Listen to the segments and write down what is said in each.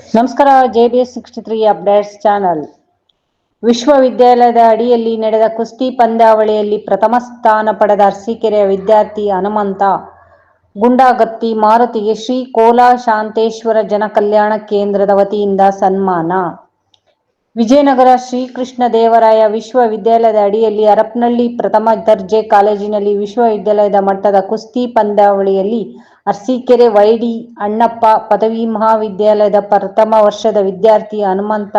ನಮಸ್ಕಾರ. JBS63 updates channel. ವಿಶ್ವವಿದ್ಯಾಲಯದ ಅಡಿಯಲ್ಲಿ ನಡೆದ ಕುಸ್ತಿ ಪಂದ್ಯಾವಳಿಯಲ್ಲಿ ಪ್ರಥಮ ಸ್ಥಾನ ಪಡೆದ ಅರಸೀಕೆರೆಯ ವಿದ್ಯಾರ್ಥಿ ಹನುಮಂತ ಗುಂಡಗತ್ತಿ ಮಾರುತಿಗೆ ಶ್ರೀ ಕೋಲಶಾಂತೇಶ್ವರ ಜನಕಲ್ಯಾಣ ಕೇಂದ್ರದ ವತಿಯಿಂದ ಸನ್ಮಾನ. ವಿಜಯನಗರ ಶ್ರೀಕೃಷ್ಣ ದೇವರಾಯ ವಿಶ್ವವಿದ್ಯಾಲಯದ ಅಡಿಯಲ್ಲಿ ಹರಪನಹಳ್ಳಿ ಪ್ರಥಮ ದರ್ಜೆ ಕಾಲೇಜಿನಲ್ಲಿ ವಿಶ್ವವಿದ್ಯಾಲಯದ ಮಟ್ಟದ ಕುಸ್ತಿ ಪಂದ್ಯಾವಳಿಯಲ್ಲಿ ಅರಸೀಕೆರೆ ವೈಡಿ ಅಣ್ಣಪ್ಪ ಪದವಿ ಮಹಾವಿದ್ಯಾಲಯದ ಪ್ರಥಮ ವರ್ಷದ ವಿದ್ಯಾರ್ಥಿ ಹನುಮಂತ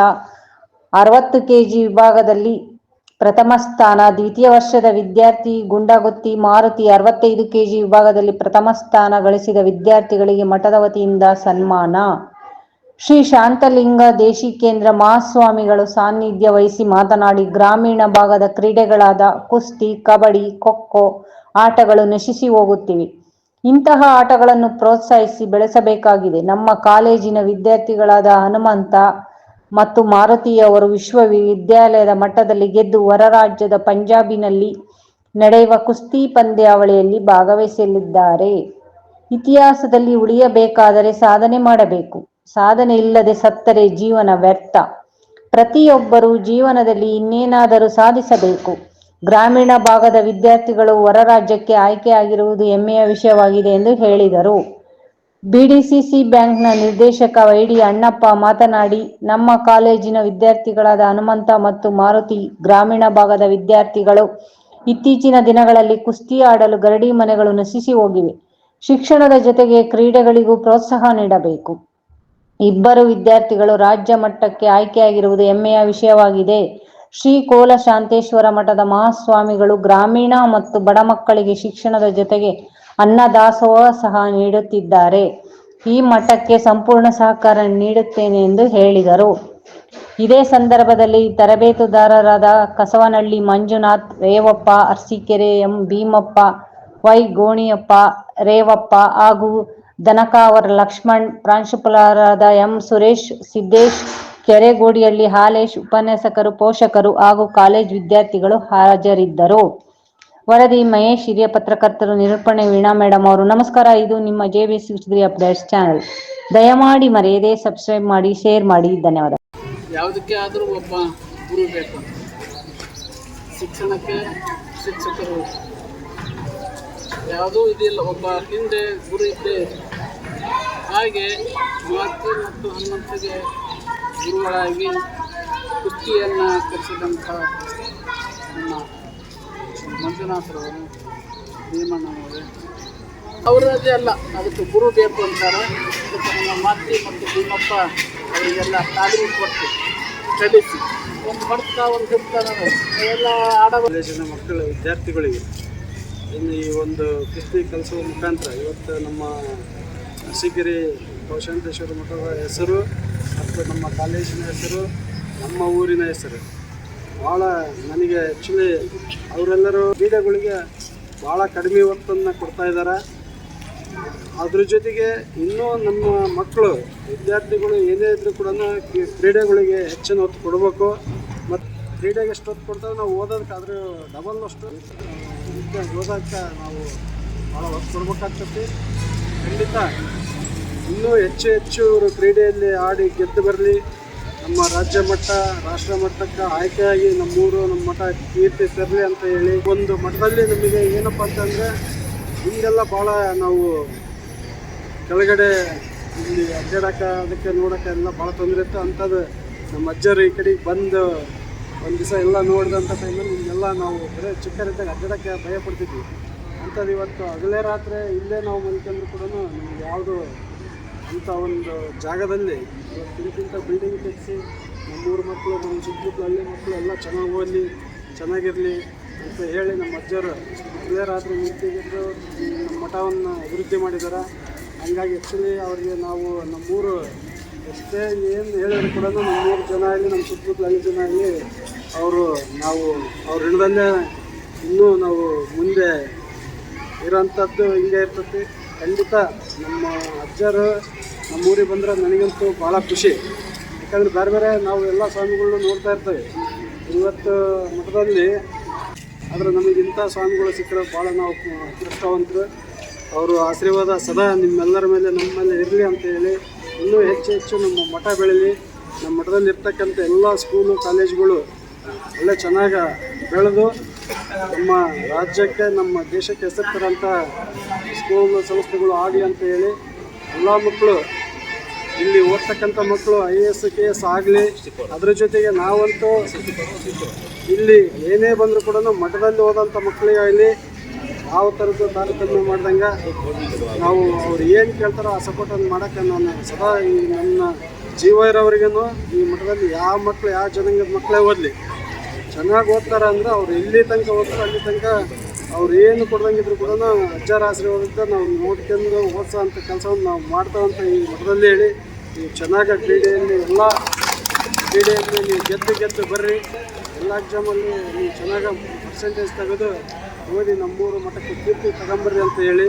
60 kg ವಿಭಾಗದಲ್ಲಿ ಪ್ರಥಮ ಸ್ಥಾನ, ದ್ವಿತೀಯ ವರ್ಷದ ವಿದ್ಯಾರ್ಥಿ ಗುಂಡಗತ್ತಿ ಮಾರುತಿ 65 kg ವಿಭಾಗದಲ್ಲಿ ಪ್ರಥಮ ಸ್ಥಾನ ಗಳಿಸಿದ ವಿದ್ಯಾರ್ಥಿಗಳಿಗೆ ಮಠದ ವತಿಯಿಂದ ಸನ್ಮಾನ. ಶ್ರೀ ಶಾಂತಲಿಂಗ ದೇಶಿಕೇಂದ್ರ ಮಹಾಸ್ವಾಮಿಗಳು ಸಾನ್ನಿಧ್ಯ ವಹಿಸಿ ಮಾತನಾಡಿ, ಗ್ರಾಮೀಣ ಭಾಗದ ಕ್ರೀಡೆಗಳಾದ ಕುಸ್ತಿ, ಕಬಡ್ಡಿ, ಖೋ-ಖೋ ಆಟಗಳು ನಶಿಸಿ ಹೋಗುತ್ತಿವೆ. ಇಂತಹ ಆಟಗಳನ್ನು ಪ್ರೋತ್ಸಾಹಿಸಿ ಬೆಳೆಸಬೇಕಾಗಿದೆ. ನಮ್ಮ ಕಾಲೇಜಿನ ವಿದ್ಯಾರ್ಥಿಗಳಾದ ಹನುಮಂತ ಮತ್ತು ಮಾರುತಿಯವರು ವಿಶ್ವವಿದ್ಯಾಲಯದ ಮಟ್ಟದಲ್ಲಿ ಗೆದ್ದು ಹೊರ ರಾಜ್ಯದ ಪಂಜಾಬಿನಲ್ಲಿ ನಡೆಯುವ ಕುಸ್ತಿ ಪಂದ್ಯಾವಳಿಯಲ್ಲಿ ಭಾಗವಹಿಸಲಿದ್ದಾರೆ. ಇತಿಹಾಸದಲ್ಲಿ ಉಳಿಯಬೇಕಾದರೆ ಸಾಧನೆ ಮಾಡಬೇಕು. ಸಾಧನೆ ಇಲ್ಲದೆ ಸತ್ತರೆ ಜೀವನ ವ್ಯರ್ಥ. ಪ್ರತಿಯೊಬ್ಬರೂ ಜೀವನದಲ್ಲಿ ಇನ್ನೇನಾದರೂ ಸಾಧಿಸಬೇಕು. ಗ್ರಾಮೀಣ ಭಾಗದ ವಿದ್ಯಾರ್ಥಿಗಳು ಹೊರ ರಾಜ್ಯಕ್ಕೆ ಆಯ್ಕೆಯಾಗಿರುವುದು ಹೆಮ್ಮೆಯ ವಿಷಯವಾಗಿದೆ ಎಂದು ಹೇಳಿದರು. BDCC ಬ್ಯಾಂಕ್ನ ನಿರ್ದೇಶಕ ವೈಡಿ ಅಣ್ಣಪ್ಪ ಮಾತನಾಡಿ, ನಮ್ಮ ಕಾಲೇಜಿನ ವಿದ್ಯಾರ್ಥಿಗಳಾದ ಹನುಮಂತ ಮತ್ತು ಮಾರುತಿ ಗ್ರಾಮೀಣ ಭಾಗದ ವಿದ್ಯಾರ್ಥಿಗಳು. ಇತ್ತೀಚಿನ ದಿನಗಳಲ್ಲಿ ಕುಸ್ತಿ ಆಡಲು ಗರಡಿ ಮನೆಗಳು ನಶಿಸಿ ಹೋಗಿವೆ. ಶಿಕ್ಷಣದ ಜೊತೆಗೆ ಕ್ರೀಡೆಗಳಿಗೂ ಪ್ರೋತ್ಸಾಹ ನೀಡಬೇಕು. ಇಬ್ಬರು ವಿದ್ಯಾರ್ಥಿಗಳು ರಾಜ್ಯ ಮಟ್ಟಕ್ಕೆ ಆಯ್ಕೆಯಾಗಿರುವುದು ಹೆಮ್ಮೆಯ ವಿಷಯವಾಗಿದೆ. ಶ್ರೀ ಕೋಲಶಾಂತೇಶ್ವರ ಮಠದ ಮಹಾಸ್ವಾಮಿಗಳು ಗ್ರಾಮೀಣ ಮತ್ತು ಬಡ ಮಕ್ಕಳಿಗೆ ಶಿಕ್ಷಣದ ಜೊತೆಗೆ ಅನ್ನದಾಸೋಹ ಸಹ ನೀಡುತ್ತಿದ್ದಾರೆ. ಈ ಮಠಕ್ಕೆ ಸಂಪೂರ್ಣ ಸಹಕಾರ ನೀಡುತ್ತೇನೆ ಎಂದು ಹೇಳಿದರು. ಇದೇ ಸಂದರ್ಭದಲ್ಲಿ ತರಬೇತುದಾರರಾದ ಕಸವನಹಳ್ಳಿ ಮಂಜುನಾಥ್, ರೇವಪ್ಪ, ಅರಸೀಕೆರೆ ಎಂ ಭೀಮಪ್ಪ, ವೈ ಗೋಣಿಯಪ್ಪ, ರೇವಪ್ಪ ಹಾಗೂ ದನಕಾವರ ಲಕ್ಷ್ಮಣ್, ಪ್ರಾಂಶುಪಾಲರಾದ ಎಂ ಸುರೇಶ್, ಸಿದ್ದೇಶ್, ಕೆರೆಗೋಡಿಹಳ್ಳಿ ಹಾಲೇಶ್, ಉಪನ್ಯಾಸಕರು, ಪೋಷಕರು ಹಾಗೂ ಕಾಲೇಜು ವಿದ್ಯಾರ್ಥಿಗಳು ಹಾಜರಿದ್ದರು. ವರದಿ ಮಹೇಶ್, ಹಿರಿಯ ಪತ್ರಕರ್ತರು, ನಿರೂಪಣೆ ವೀಣಾ ಮೇಡಂ ಅವರು. ನಮಸ್ಕಾರ. ಇದು ನಿಮ್ಮ JBS63 ಅಪ್ಡೇಟ್ಸ್ ಚಾನಲ್. ದಯಮಾಡಿ ಮರೆಯದೆ ಸಬ್ಸ್ಕ್ರೈಬ್ ಮಾಡಿ, ಶೇರ್ ಮಾಡಿ. ಧನ್ಯವಾದ. ಯಾವುದಕ್ಕೆ ಆದರೂ ಒಬ್ಬ ಗುರು ಬೇಕು. ಶಿಕ್ಷಣಕ್ಕೆ ಶಿಕ್ಷಕರು ಯಾವುದೂ ಇದಿಲ್ಲ, ಒಬ್ಬ ಹಿಂದೆ ಗುರು ಇದ್ದೇ. ಹಾಗೆ ಮಾರುತಿ ಮತ್ತು ಹನುಮಂತಗೆ ಗುರುಗಳಾಗಿ ಕುಸ್ತಿಯನ್ನು ಕಲಿಸಿದಂಥ ನಮ್ಮ ಮಂಜುನಾಥರವರು, ಭೀಮಣ್ಣನವರು, ಅವರದ್ದೇ ಅಲ್ಲ, ಅದಕ್ಕೆ ಗುರು ಬೇಕು ಅಂತಾರೆ. ಅದಕ್ಕೆ ನಮ್ಮ ಮಾರುತಿ ಮತ್ತು ಭೀಮಪ್ಪ ಅವರಿಗೆಲ್ಲ ತಾಲೀಮು ಕೊಟ್ಟು ಕಲಿಸಿ ಒಂದು ಹೊಡ್ತಾ ಒಂದು ಹಿಡ್ತಾನೆ ಅವೆಲ್ಲ ಕಾಲೇಜಿನ ಮಕ್ಕಳ ವಿದ್ಯಾರ್ಥಿಗಳಿಗೆ ಇನ್ನು ಈ ಒಂದು ಕುಸ್ತಿ ಕಲಿಸುವ ಮುಖಾಂತರ ಇವತ್ತು ನಮ್ಮ ಅರಸೀಕೆರೆ ಕೋಲಶಾಂತೇಶ್ವರ ಮಠದ ಹೆಸರು ಮತ್ತು ನಮ್ಮ ಕಾಲೇಜಿನ ಹೆಸರು, ನಮ್ಮ ಊರಿನ ಹೆಸರು ಭಾಳ ನನಗೆ ಆ್ಯಕ್ಚುಲಿ ಅವರೆಲ್ಲರೂ ಕ್ರೀಡೆಗಳಿಗೆ ಭಾಳ ಕಡಿಮೆ ಒತ್ತನ್ನು ಕೊಡ್ತಾ ಇದ್ದಾರೆ. ಅದ್ರ ಜೊತೆಗೆ ಇನ್ನೂ ನಮ್ಮ ಮಕ್ಕಳು ವಿದ್ಯಾರ್ಥಿಗಳು ಏನೇ ಇದ್ದರೂ ಕೂಡ ಕ್ರೀಡೆಗಳಿಗೆ ಹೆಚ್ಚಿನ ಒತ್ತು ಕೊಡಬೇಕು. ಮತ್ತು ಕ್ರೀಡೆಗೆ ಎಷ್ಟು ಒತ್ತು ಕೊಡ್ತಾರೆ, ನಾವು ಓದೋದಕ್ಕಾದ್ರೂ ಡಬಲ್ ಅಷ್ಟು ಓದೋಕ್ಕೆ ನಾವು ಭಾಳ ಒತ್ತು ಕೊಡ್ಬೇಕಾಗ್ತದೆ. ಖಂಡಿತ ಇನ್ನೂ ಹೆಚ್ಚು ಇವರು ಕ್ರೀಡೆಯಲ್ಲಿ ಆಡಿ ಗೆದ್ದು ಬರಲಿ. ನಮ್ಮ ರಾಜ್ಯ ಮಟ್ಟ, ರಾಷ್ಟ್ರ ಮಟ್ಟಕ್ಕೆ ಆಯ್ಕೆಯಾಗಿ ನಮ್ಮೂರು, ನಮ್ಮ ಮಠ ಕೀರ್ತಿ ತರಲಿ ಅಂತ ಹೇಳಿ ಒಂದು ಮಠದಲ್ಲಿ ನಮಗೆ ಏನಪ್ಪ ಅಂತಂದರೆ ಹಿಂಗೆಲ್ಲ ಭಾಳ ನಾವು ಕೆಳಗಡೆ ಇಲ್ಲಿ ಅಡ್ಡಾಡೋಕೆ ಅದಕ್ಕೆ ನೋಡೋಕೆ ಎಲ್ಲ ಭಾಳ ತೊಂದರೆ ಇತ್ತು. ಅಂಥದ್ದು ನಮ್ಮ ಅಜ್ಜರು ಈ ಕಡೆಗೆ ಬಂದು ಒಂದು ದಿವಸ ಎಲ್ಲ ನೋಡಿದಂಥ ಟೈಮಲ್ಲಿ ಹಿಂಗೆಲ್ಲ ನಾವು ಬರೀ ಚಿಕ್ಕರಿದ್ದಾಗ ಅಡ್ಡಾಡೋಕ್ಕೆ ಭಯ ಪಡ್ತಿದ್ವಿ. ಅಂಥದ್ದು ಇವತ್ತು ಹಗಲೇ ರಾತ್ರಿ ಇಲ್ಲೇ ನಾವು ಮಲ್ಕೊಂಡ್ರು ಕೂಡ ನಮ್ಗೆ ಯಾವುದು ಅಂಥ ಒಂದು ಜಾಗದಲ್ಲಿ ಇವತ್ತಿನಕ್ಕಿಂತ ಬಿಲ್ಡಿಂಗ್ ತೆಗೆಸಿ ನಮ್ಮೂರು ಮಕ್ಕಳು, ನಮ್ಮ ಸುತ್ತಮುತ್ತಲು ಹಳ್ಳಿ ಮಕ್ಕಳು ಎಲ್ಲ ಚೆನ್ನಾಗಿ ಓದಲಿ, ಚೆನ್ನಾಗಿರಲಿ ಅಂತ ಹೇಳಿ ನಮ್ಮ ಅಜ್ಜರು ಹಗಲೇ ರಾತ್ರಿ ನಿಂತಿದ್ದು ನಮ್ಮ ಮಠವನ್ನು ಅಭಿವೃದ್ಧಿ ಮಾಡಿದ್ದಾರೆ. ಹಂಗಾಗಿ ಆ್ಯಕ್ಚುಲಿ ಅವರಿಗೆ ನಾವು ನಮ್ಮೂರು ಎಷ್ಟೇ ಏನು ಹೇಳಿದ್ರು ಕೂಡ ನಮ್ಮೂರು ಜನ ಆಗಲಿ, ನಮ್ಮ ಸುತ್ತಮುತ್ತಲು ಹಳ್ಳಿ ಜನ ಆಗಲಿ ನಾವು ಅವ್ರ ಋಣದಲ್ಲೇ ಇನ್ನೂ ನಾವು ಮುಂದೆ ಇರೋಂಥದ್ದು ಹಿಂಗೆ ಇರ್ತೈತಿ. ಖಂಡಿತ ನಮ್ಮ ಅಜ್ಜರು ನಮ್ಮೂರಿಗೆ ಬಂದರೆ ನನಗಂತೂ ಭಾಳ ಖುಷಿ. ಯಾಕಂದರೆ ಬೇರೆ ಬೇರೆ ನಾವು ಎಲ್ಲ ಸ್ವಾಮಿಗಳನ್ನ ನೋಡ್ತಾ ಇರ್ತೇವೆ ಇವತ್ತು ಮಠದಲ್ಲಿ. ಆದರೆ ನಮಗೆ ಇಂಥ ಸ್ವಾಮಿಗಳು ಸಿಕ್ಕರೆ ಭಾಳ ನಾವು ಅದೃಷ್ಟವಂತರು. ಅವರು ಆಶೀರ್ವಾದ ಸದಾ ನಿಮ್ಮೆಲ್ಲರ ಮೇಲೆ ನಮ್ಮ ಮೇಲೆ ಇರಲಿ ಅಂತ ಹೇಳಿ ಇನ್ನೂ ಹೆಚ್ಚು ನಮ್ಮ ಮಠ ಬೆಳೀಲಿ. ನಮ್ಮ ಮಠದಲ್ಲಿ ಇರ್ತಕ್ಕಂಥ ಎಲ್ಲ ಸ್ಕೂಲು ಕಾಲೇಜುಗಳು ಒಳ್ಳೆ ಚೆನ್ನಾಗಿ ಬೆಳೆದು ನಮ್ಮ ರಾಜ್ಯಕ್ಕೆ ನಮ್ಮ ದೇಶಕ್ಕೆ ಹೆಸರು ತರೋಂಥ ಸ್ಕೂಲು ಸಂಸ್ಥೆಗಳು ಆಗಲಿ ಅಂತ ಹೇಳಿ ಎಲ್ಲ ಮಕ್ಕಳು ಇಲ್ಲಿ ಓದ್ತಕ್ಕಂಥ ಮಕ್ಕಳು IAS KS ಆಗಲಿ. ಅದ್ರ ಜೊತೆಗೆ ನಾವಂತೂ ಇಲ್ಲಿ ಏನೇ ಬಂದರೂ ಕೂಡ ಮಠದಲ್ಲಿ ಓದೋಂಥ ಮಕ್ಕಳಿಗಾಗಲಿ ಯಾವ ಥರದ್ದು ತಾರತಮ್ಯ ಮಾಡ್ದಂಗೆ ನಾವು ಅವ್ರು ಏನು ಕೇಳ್ತಾರೋ ಆ ಸಪೋರ್ಟನ್ನು ಮಾಡೋಕ್ಕೆ ನಾನು ಸದಾ ಈ ನನ್ನ ಜೀವ ಇರೋವ್ರಿಗೂ ಈ ಮಠದಲ್ಲಿ ಯಾವ ಮಕ್ಕಳು ಯಾವ ಜನಾಂಗದ ಮಕ್ಕಳೇ ಓದಲಿ ಚೆನ್ನಾಗಿ ಓದ್ತಾರೆ ಅಂದರೆ ಅವ್ರು ಇಲ್ಲಿ ತನಕ ಓದ್ತಾರೆ ಅಲ್ಲಿ ತನಕ ಅವ್ರು ಏನು ಕೊಡ್ದಂಗಿದ್ರು ಕೂಡ ಅಜ್ಜಾರ ಆಶೀರ್ವಾದದಿಂದ ನಾವು ನೋಡ್ಕೊಂಡು ಓದಿಸೋ ಅಂಥ ಕೆಲಸವನ್ನು ನಾವು ಮಾಡ್ತಾವಂತ ಈ ಮಠದಲ್ಲಿ ಹೇಳಿ ನೀವು ಚೆನ್ನಾಗಿ ಕ್ರೀಡೆಯಲ್ಲಿ ಎಲ್ಲ ಕ್ರೀಡೆಯಲ್ಲಿ ನೀವು ಗೆದ್ದು ಬರ್ರಿ. ಎಲ್ಲ ಎಕ್ಸಾಮಲ್ಲಿ ನೀವು ಚೆನ್ನಾಗಿ ಪರ್ಸೆಂಟೇಜ್ ತೆಗೆದು ಓದಿ ನಮ್ಮೂರು ಮಠಕ್ಕೆ ಕೀರ್ತಿ ತಗೊಂಬರ್ರಿ ಅಂತ ಹೇಳಿ